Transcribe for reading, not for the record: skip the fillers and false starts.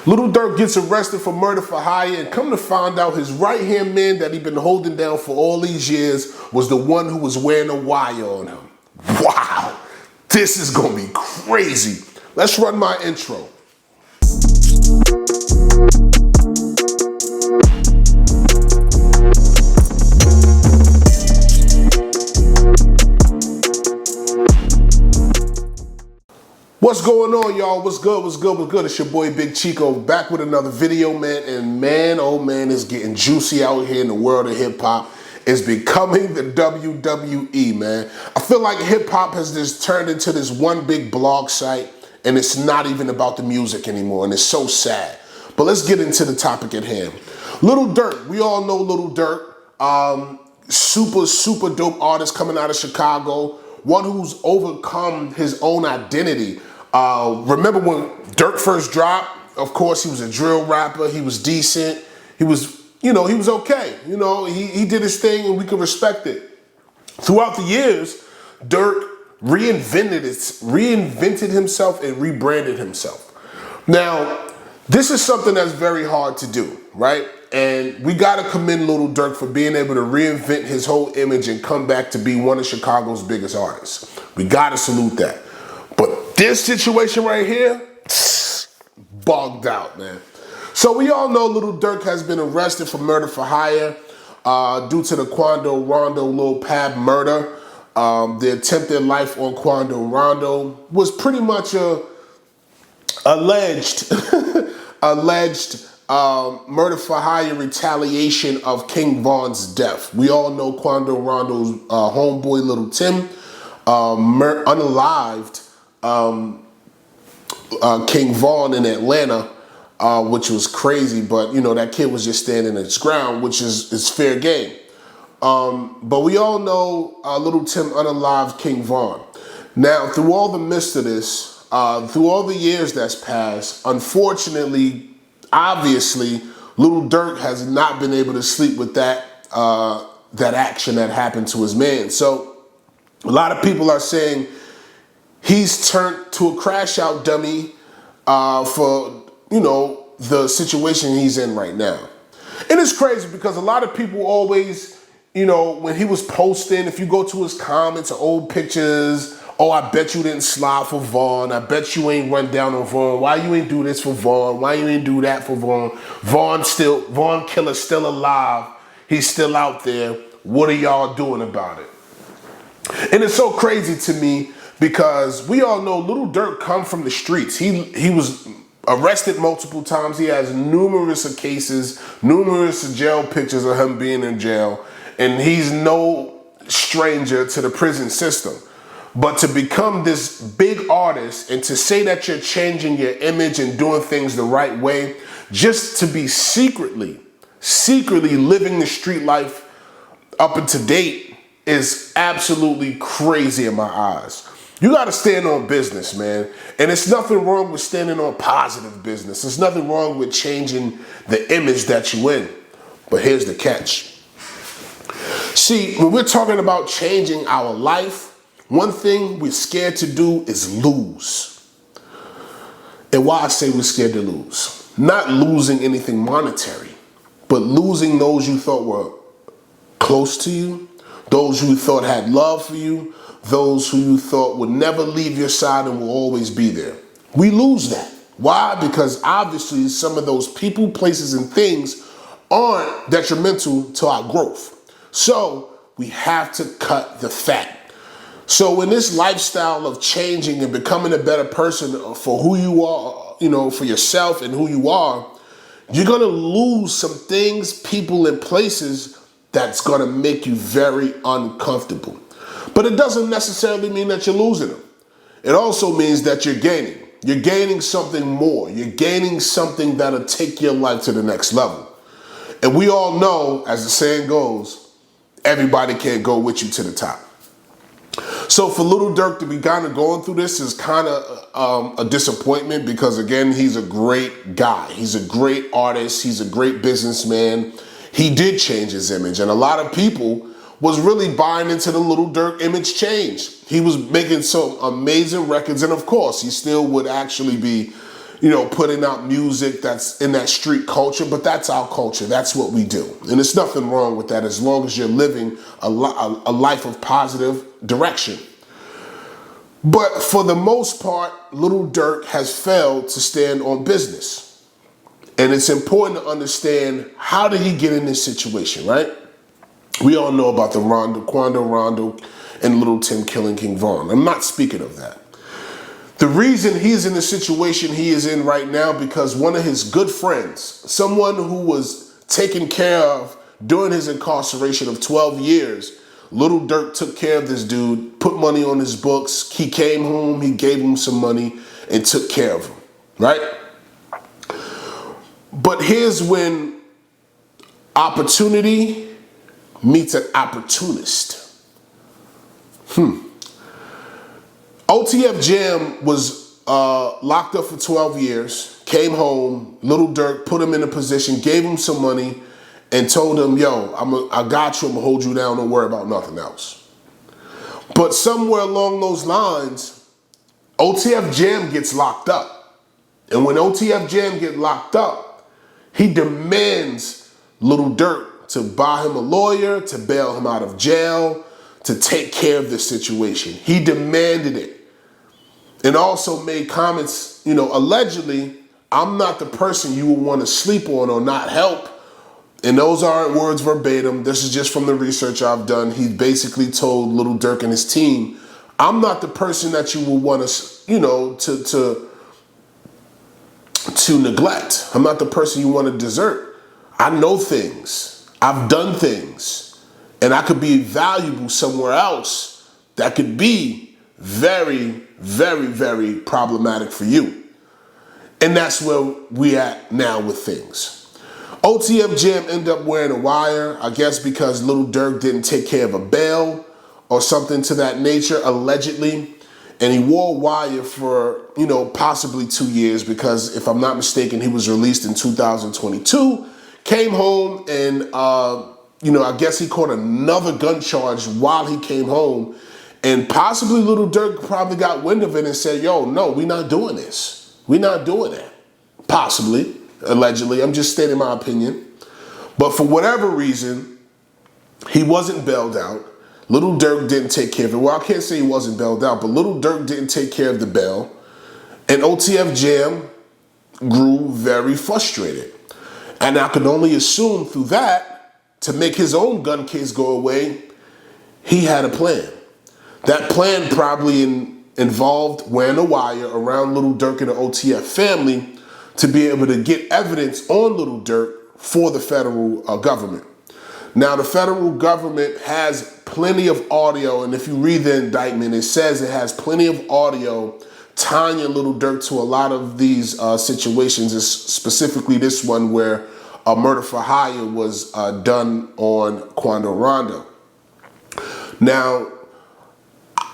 Little Dirk gets arrested for murder for hire, and come to find out his right-hand man that he'd been holding down for all these years was the one who was wearing a wire on him. Wow, this is gonna be crazy. Let's run my intro. What's going on, y'all? What's good? What's good? What's good? It's your boy Big Chico back with another video, man. And man, oh man, it's getting juicy out here in the world of hip hop. It's becoming the WWE, man. I feel like hip hop has just turned into this one big blog site, and it's not even about the music anymore, and it's so sad. But let's get into the topic at hand. Little Dirk, we all know Little Dirk. Super dope artist coming out of Chicago. One who's overcome his own identity. Remember when Durk first dropped? Of course, he was a drill rapper. He was decent. He was, he was okay. He did his thing and we can respect it. Throughout the years, Durk reinvented himself and rebranded himself. Now, this is something that's very hard to do, right? And we gotta commend Little Dirk for being able to reinvent his whole image and come back to be one of Chicago's biggest artists. We gotta salute that. But this situation right here, bogged out, man. So we all know Little Dirk has been arrested for murder for hire due to the Quando Rondo Lil Pab murder. The attempted life on Quando Rondo was pretty much a alleged murder for hire retaliation of King Von's death. We all know Quando Rondo's homeboy Little Tim unalived King Von in Atlanta, which was crazy, but that kid was just standing its ground, which is fair game. But we all know Little Tim unalived King Von. Now, through all the midst of this, through all the years that's passed, unfortunately, obviously, Little Dirk has not been able to sleep with that action that happened to his man. So a lot of people are saying he's turned to a crash out dummy for the situation he's in right now. And it's crazy because a lot of people always, when he was posting, if you go to his comments or old pictures, oh, I bet you didn't slide for Vaughn. I bet you ain't run down on Vaughn. Why you ain't do this for Vaughn? Why you ain't do that for Vaughn? Vaughn killer's still alive. He's still out there. What are y'all doing about it? And it's so crazy to me because we all know Little Dirk come from the streets. He was arrested multiple times. He has numerous cases, numerous jail pictures of him being in jail. And he's no stranger to the prison system. But to become this big artist and to say that you're changing your image and doing things the right way, just to be secretly living the street life up and to date is absolutely crazy in my eyes. You got to stand on business, man. And it's nothing wrong with standing on positive business. There's nothing wrong with changing the image that you're in. But here's the catch. See, when we're talking about changing our life, one thing we're scared to do is lose. And why I say we're scared to lose? Not losing anything monetary, but losing those you thought were close to you, those who you thought had love for you, those who you thought would never leave your side and will always be there. We lose that. Why? Because obviously some of those people, places, and things aren't detrimental to our growth. So we have to cut the fat. So in this lifestyle of changing and becoming a better person for who you are, for yourself and who you are, you're going to lose some things, people, and places that's going to make you very uncomfortable. But it doesn't necessarily mean that you're losing them. It also means that you're gaining. You're gaining something more. You're gaining something that'll take your life to the next level. And we all know, as the saying goes, everybody can't go with you to the top. So for Little Dirk to be kind of going through this is kind of a disappointment because, again, he's a great guy. He's a great artist. He's a great businessman. He did change his image, and a lot of people was really buying into the Little Dirk image change. He was making some amazing records, and of course, he still would actually be, putting out music that's in that street culture, but that's our culture. That's what we do. And there's nothing wrong with that as long as you're living a life of positive direction. But for the most part, Little Dirk has failed to stand on business. And it's important to understand, how did he get in this situation, right? We all know about the Quando Rondo and Little Tim killing King Von. I'm not speaking of that. The reason he's in the situation he is in right now, because one of his good friends, someone who was taken care of during his incarceration of 12 years, Little Dirk took care of this dude, put money on his books. He came home, he gave him some money and took care of him, right? But here's when opportunity meets an opportunist. OTF Jam was locked up for 12 years, came home, Little Dirk put him in a position, gave him some money, and told him, yo, I got you, I'm gonna hold you down, don't worry about nothing else. But somewhere along those lines, OTF Jam gets locked up. And when OTF Jam get locked up, he demands Little Dirk to buy him a lawyer, to bail him out of jail, to take care of the situation. He demanded it. And also made comments, allegedly, I'm not the person you would want to sleep on or not help. And those aren't words verbatim. This is just from the research I've done. He basically told Little Dirk and his team, I'm not the person that you would want to neglect. I'm not the person you want to desert. I know things. I've done things. And I could be valuable somewhere else that could be very, very, very problematic for you. And that's where we at now with things. OTF Jam ended up wearing a wire, I guess because Little Dirk didn't take care of a bail or something to that nature, allegedly. And he wore a wire for, possibly 2 years, because if I'm not mistaken, he was released in 2022, came home and, I guess he caught another gun charge while he came home. And possibly Little Dirk probably got wind of it and said, yo, no, we're not doing this. We're not doing that. Possibly, allegedly. I'm just stating my opinion. But for whatever reason, he wasn't bailed out. Little Dirk didn't take care of it. Well, I can't say he wasn't bailed out, but Little Dirk didn't take care of the bail. And OTF Jam grew very frustrated. And I could only assume through that, to make his own gun case go away, he had a plan. That plan probably involved wearing a wire around Little Dirk and the OTF family to be able to get evidence on Little Dirk for the federal government. Now, the federal government has plenty of audio, and if you read the indictment, it says it has plenty of audio tying Little Dirk to a lot of these situations, specifically this one where a murder for hire was done on Quando Rondo. Now,